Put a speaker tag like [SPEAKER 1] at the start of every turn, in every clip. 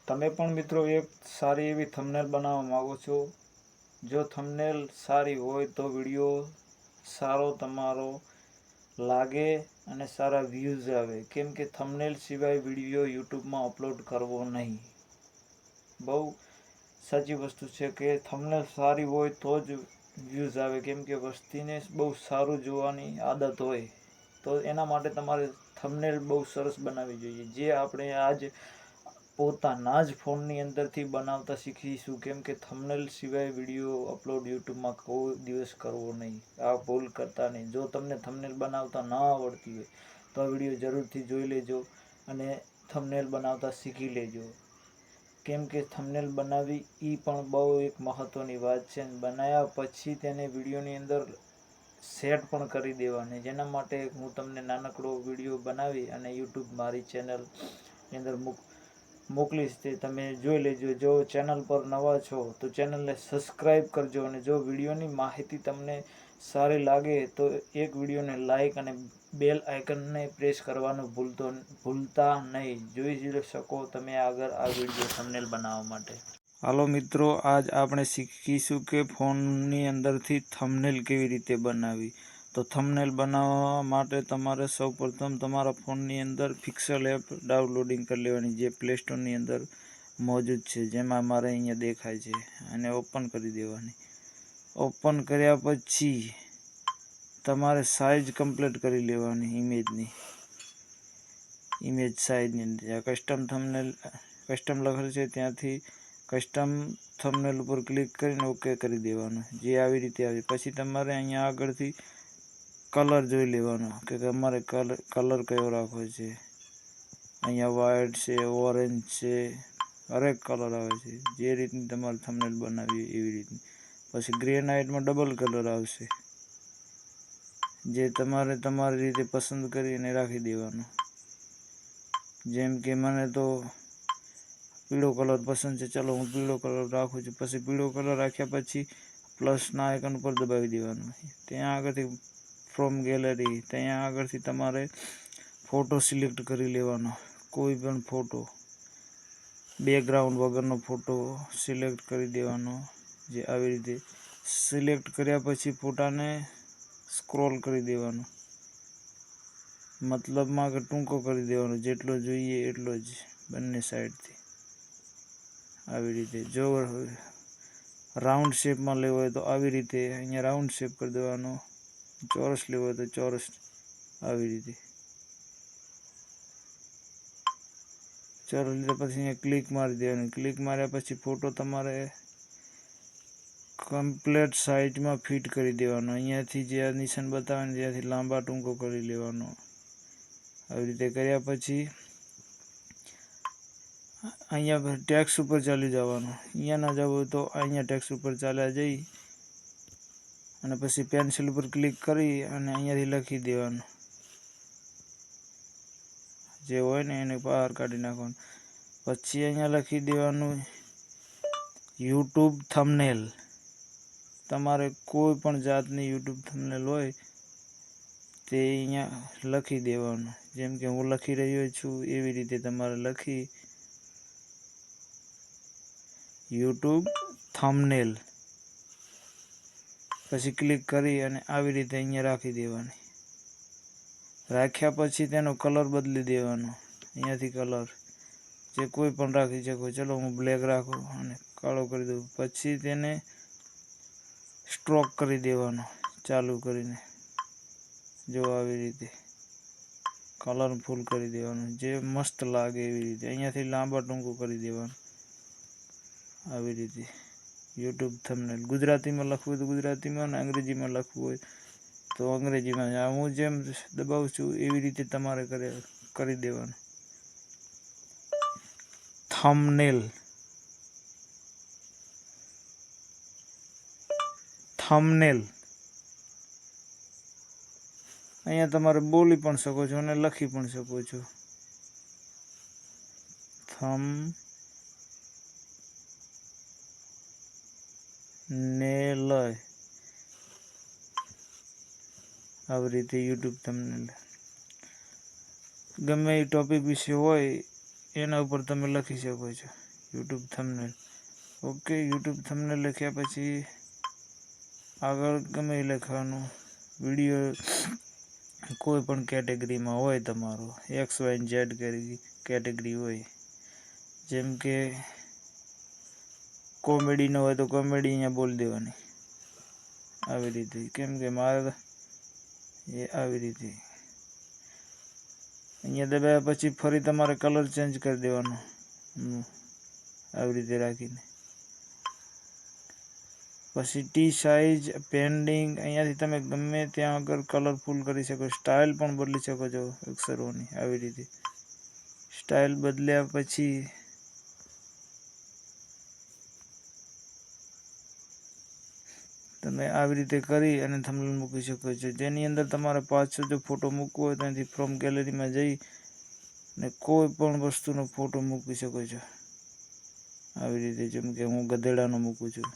[SPEAKER 1] તમે પણ મિત્રો એક સારી એવી થંબનેલ બનાવવા માંગો છો? જો થંબનેલ સારી હોય તો વિડીયો સારો તમારો લાગે અને સારા વ્યૂઝ આવે, કેમ કે થંબનેલ સિવાય વિડીયો યુટ્યુબમાં અપલોડ કરવો નહીં. બહુ સાચી વસ્તુ છે કે થંબનેલ સારી હોય તો જ વ્યૂઝ આવે, કેમ કે વસ્તીને બહુ સારું જોવાની આદત હોય. તો એના માટે તમારે થંબનેલ બહુ સરસ બનાવવી જોઈએ, જે આપણે આજ પોતાના જ ફોનની અંદરથી બનાવતા શીખીશું, કેમ કે થંબનેલ સિવાય વિડીયો અપલોડ યુટ્યુબમાં કોઈ દિવસ કરવો નહીં. આ ભૂલ કરતા નહીં. જો તમને થંબનેલ બનાવતા ન આવડતી હોય તો આ વિડીયો જરૂરથી જોઈ લેજો અને થંબનેલ બનાવતા શીખી લેજો, કેમ કે થંબનેલ બનાવવી એ પણ બહુ એક મહત્ત્વની વાત છે. બનાવ્યા પછી તેને વિડીયોની અંદર સેટ પણ કરી દેવાની, જેના માટે હું તમને નાનકડો વિડીયો બનાવી અને યુટ્યુબ મારી ચેનલની અંદર મોકલીશ, તે તમે જોઈ લેજો. જો ચેનલ પર નવા છો તો ચેનલને સબસ્ક્રાઈબ કરજો, અને જો વિડીયોની માહિતી તમને સારી લાગે તો એક વિડીયોને લાઈક અને બેલ આઇકનને પ્રેસ કરવાનું ભૂલતા નહીં. જોઈ શકો તમે આગળ આ વિડીયો થંબનેલ બનાવવા માટે. હાલો મિત્રો, આજ આપણે શીખીશું કે ફોનની અંદરથી થંબનેલ કેવી રીતે બનાવવી. તો થંબનેલ બનાવવા માટે તમારે સૌપ્રથમ તમારા ફોનની અંદર પિક્સલ એપ ડાઉનલોડિંગ કરી લેવાની, જે પ્લે સ્ટોરની અંદર મોજૂદ છે, જેમાં મારે અહીંયા દેખાય છે, અને ઓપન કરી દેવાની. ઓપન કર્યા પછી તમારે સાઇઝ કમ્પ્લીટ કરી લેવાની ઇમેજની, ઇમેજ સાઇઝની અંદર કસ્ટમ થંબનેલ કસ્ટમ લખેલ છે ત્યાંથી કસ્ટમ થંબનેલ ઉપર ક્લિક કરીને ઓકે કરી દેવાનું, જે આવી રીતે આવે. પછી તમારે અહીંયા આગળથી કલર જોઈ લેવાનો કે તમારે કલર કયો રાખવો છે. અહીંયા વ્હાઇટ છે, ઓરેન્જ છે, હરેક કલર આવે છે, જે રીતની તમારે થંબનેલ બનાવવી એવી રીતની. પછી ગ્રે નાઇટમાં ડબલ કલર આવશે, જે તમારે તમારી રીતે પસંદ કરીને રાખી દેવાનો. જેમ કે મને તો પીળો કલર પસંદ છે, ચલો હું પીળો કલર રાખું છું. પછી પીળો કલર રાખ્યા પછી પ્લસના આઇકન ઉપર દબાવી દેવાનું. ત્યાં આગળથી ફ્રોમ ગેલેરી, ત્યાં આગળથી તમારે ફોટો સિલેક્ટ કરી લેવાનો, કોઈ પણ ફોટો, બેકગ્રાઉન્ડ વગરનો ફોટો સિલેક્ટ કરી દેવાનો. જે આવી રીતે સિલેક્ટ કર્યા પછી ફોટાને સ્ક્રોલ કરી દેવાનો, મતલબમાં કે ટૂંકો કરી દેવાનો, જેટલો જોઈએ એટલો જ બંને સાઈડથી. આવી રીતે જો રાઉન્ડ શેપમાં લેવો હોય તો આવી રીતે અહીંયા રાઉન્ડ શેપ કરી દેવાનો, ચોરસ લેવો હોય તો ચોરસ, આવી રીતે. ચોરસ લીધા પછી અહીંયા ક્લિક મારી દેવાની. ક્લિક માર્યા પછી ફોટો તમારે કમ્પ્લેટ સાઇઝમાં ફિટ કરી દેવાનો. અહીંયાથી જે આ નિશાન બતાવે ને ત્યાંથી લાંબા ટૂંકો કરી લેવાનો. આવી રીતે કર્યા પછી અહીંયા ટેક્સ્ટ ઉપર ચાલી જવાનું. અહીંયા ના જવું હોય તો અહીંયા ટેક્સ્ટ ઉપર ચાલ્યા જઈ અને પછી પેન્સિલ ઉપર ક્લિક કરી અને અહીંયાથી લખી દેવાનું, જે હોય ને એને બહાર કાઢી નાખવાનું. પછી અહીંયા લખી દેવાનું યુટ્યુબ થંબનેલ. તમારે કોઈ પણ જાતની યુટ્યુબ થંબનેલ હોય તે અહીંયા લખી દેવાનું. જેમ કે હું લખી રહ્યો છું એવી રીતે તમારે લખી યુટ્યુબ થંબનેલ, પછી ક્લિક કરી અને આવી રીતે અહીંયા રાખી દેવાની. રાખ્યા પછી તેનો કલર બદલી દેવાનો. અહીંયાથી કલર જે કોઈ પણ રાખી શકો. ચલો હું બ્લેક રાખું અને કાળો કરી દઉં. પછી તેને સ્ટ્રોક કરી દેવાનો ચાલુ કરીને, જો આવી રીતે કલરફુલ કરી દેવાનું, જે મસ્ત લાગે એવી રીતે. અહીંયાથી લાંબા ટૂંકું કરી દેવાનું, આવી રીતે. યુટ્યુબ થંબનેલ ગુજરાતીમાં લખવું હોય તો ગુજરાતીમાં, અને અંગ્રેજીમાં લખવું હોય તો અંગ્રેજીમાં. હું જેમ દબાવું છું એવી રીતે તમારે કરી દેવાનું. થંબનેલ, થંબનેલ અહીંયા તમારે બોલી પણ શકો છો અને લખી પણ શકો છો. થંબનેલ, આવી રીતે યુટ્યુબ થંબનેલ. ગમે એ ટોપિક વિશે હોય એના ઉપર તમે લખી શકો છો. YouTube thumbnail. Okay, YouTube thumbnail લખ્યા પછી આગળ ગમે એ લખવાનું. વિડીયો કોઈ પણ કેટેગરીમાં હોય, તમારો XYZ કેટેગરી હોય, જેમ કે કોમેડીનો હોય તો કોમેડી અહીંયા બોલી દેવાની આવી રીતે. કેમ કે મારે એ આવી રીતે અહીંયા દબાવ્યા પછી ફરી તમારે કલર ચેન્જ કરી દેવાનો આવી રીતે રાખીને. પછી ટી સાઇઝ, પેન્ડિંગ, અહીંયાથી તમે ગમે ત્યાં આગળ કલરફુલ કરી શકો. સ્ટાઇલ પણ બદલી શકો છો અક્ષરોની આવી રીતે. સ્ટાઇલ બદલ્યા પછી તમે આવી રીતે કરી અને થંબનેલ મૂકી શકો છો. જેની અંદર તમારે પાછો જો ફોટો મૂકવો હોય ત્યાંથી ફ્રોમ ગેલેરીમાં જઈ અને કોઈ પણ વસ્તુનો ફોટો મૂકી શકો છો આવી રીતે. જેમ કે હું ગધેડાનો મૂકું છું.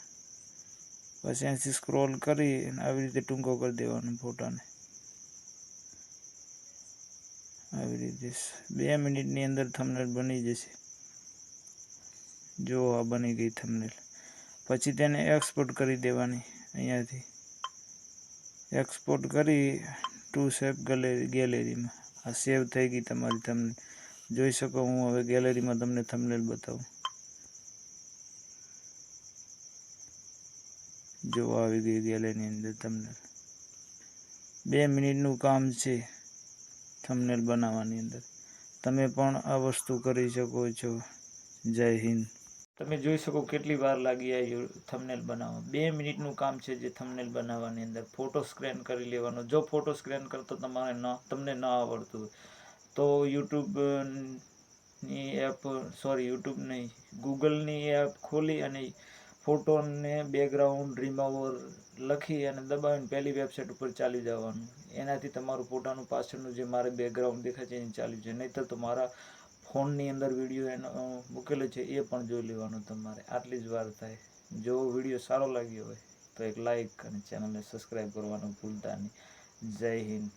[SPEAKER 1] પછી અહીંથી સ્ક્રોલ કરી અને આવી રીતે ટૂંકો કરી દેવાનો ફોટાને આવી રીતે. 2 મિનિટની અંદર થંબનેલ બની જશે. જો આ બની ગઈ થંબનેલ. પછી તેને એક્સપોર્ટ કરી દેવાની. અહીંયાથી એક્સપોર્ટ કરી ટુ સેવ ગેલેરીમાં. આ સેવ થઈ ગઈ તમારી થંબનેલ. જોઈ શકો. હું હવે ગેલેરીમાં તમને થંબનેલ બતાવું. જો આવી ગઈ ગેલેરીની અંદર થંબનેલ. 2 મિનિટનું કામ છે થંબનેલ બનાવવાની અંદર. તમે પણ આ વસ્તુ કરી શકો છો. જય હિન્દ. તમે જોઈ શકો કેટલી વાર લાગી આ થંબનેલ બનાવવા. 2 મિનિટનું કામ છે જે થંબનેલ બનાવવાની અંદર. ફોટો સ્કેન કરી લેવાનો. જો ફોટો સ્કેન કરતો તમને ન આવડતું હોય તો યુટ્યુબની એપ, યુટ્યુબ નહીં, ગૂગલની એપ ખોલી અને ફોટોને બેકગ્રાઉન્ડ રિમૂવર લખી અને દબાવીને પહેલી વેબસાઇટ ઉપર ચાલી જવાનું. એનાથી તમારું ફોટાનું પાછળનું જે મારે બેકગ્રાઉન્ડ દેખાય છે એને ચાલ્યું છે. નહીંતર તો મારા ફોનની અંદર વિડીયો એનો મૂકેલો છે એ પણ જોઈ લેવાનો તમારે. આટલી જ વાર થાય. જો વિડીયો સારો લાગ્યો હોય તો એક લાઈક અને ચેનલને સબસ્ક્રાઈબ કરવાનું ભૂલતા નહીં. જય હિન્દ.